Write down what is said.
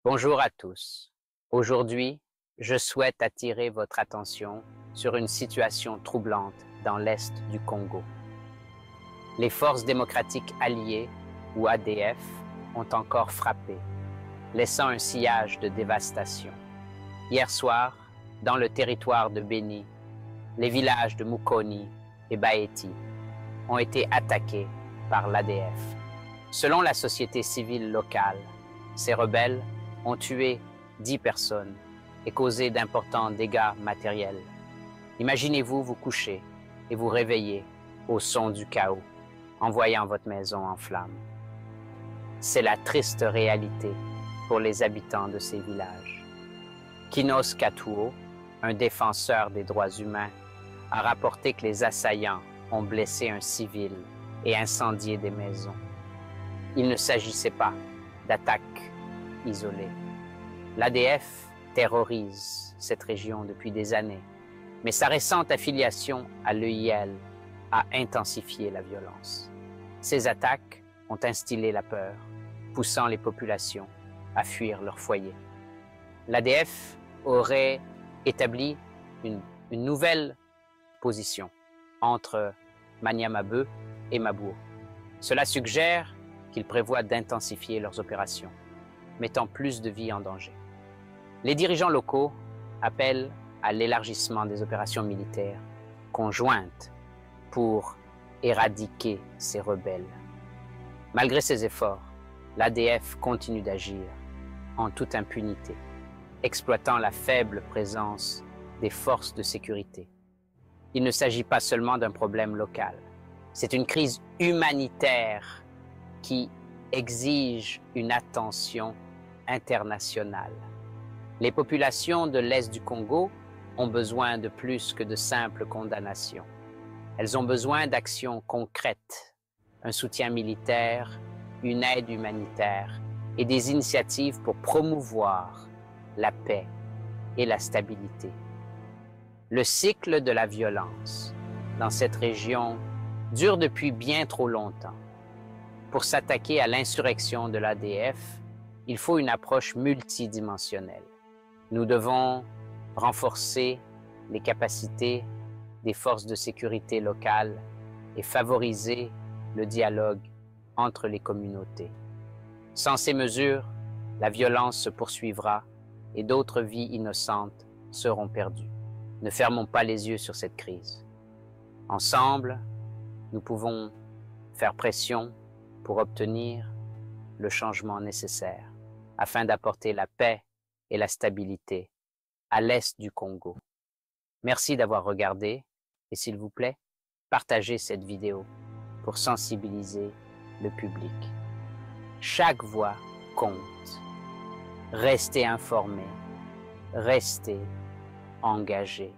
Bonjour à tous. Aujourd'hui, je souhaite attirer votre attention sur une situation troublante dans l'est du Congo. Les forces démocratiques alliées, ou ADF, ont encore frappé, laissant un sillage de dévastation. Hier soir, dans le territoire de Beni, les villages de Mukoni et Baeti ont été attaqués par l'ADF. Selon la société civile locale, ces rebelles ont tué 10 personnes et causé d'importants dégâts matériels. Imaginez-vous vous coucher et vous réveiller au son du chaos en voyant votre maison en flammes. C'est la triste réalité pour les habitants de ces villages. Kinos Katuo, un défenseur des droits humains, a rapporté que les assaillants ont blessé un civil et incendié des maisons. Il ne s'agissait pas d'attaques isolées. L'ADF terrorise cette région depuis des années, mais sa récente affiliation à l'EIL a intensifié la violence. Ces attaques ont instillé la peur, poussant les populations à fuir leur foyer. L'ADF aurait établi une nouvelle position entre Maniamabe et Mabuo. Cela suggère qu'ils prévoient d'intensifier leurs opérations, mettant plus de vies en danger. Les dirigeants locaux appellent à l'élargissement des opérations militaires conjointes pour éradiquer ces rebelles. Malgré ces efforts, l'ADF continue d'agir en toute impunité, exploitant la faible présence des forces de sécurité. Il ne s'agit pas seulement d'un problème local, c'est une crise humanitaire qui exige une attention internationale. Les populations de l'Est du Congo ont besoin de plus que de simples condamnations. Elles ont besoin d'actions concrètes, un soutien militaire, une aide humanitaire et des initiatives pour promouvoir la paix et la stabilité. Le cycle de la violence dans cette région dure depuis bien trop longtemps. Pour s'attaquer à l'insurrection de l'ADF, il faut une approche multidimensionnelle. Nous devons renforcer les capacités des forces de sécurité locales et favoriser le dialogue entre les communautés. Sans ces mesures, la violence se poursuivra et d'autres vies innocentes seront perdues. Ne fermons pas les yeux sur cette crise. Ensemble, nous pouvons faire pression pour obtenir le changement nécessaire afin d'apporter la paix et la stabilité à l'est du Congo. Merci d'avoir regardé et s'il vous plaît, partagez cette vidéo pour sensibiliser le public. Chaque voix compte. Restez informés, restez engagés.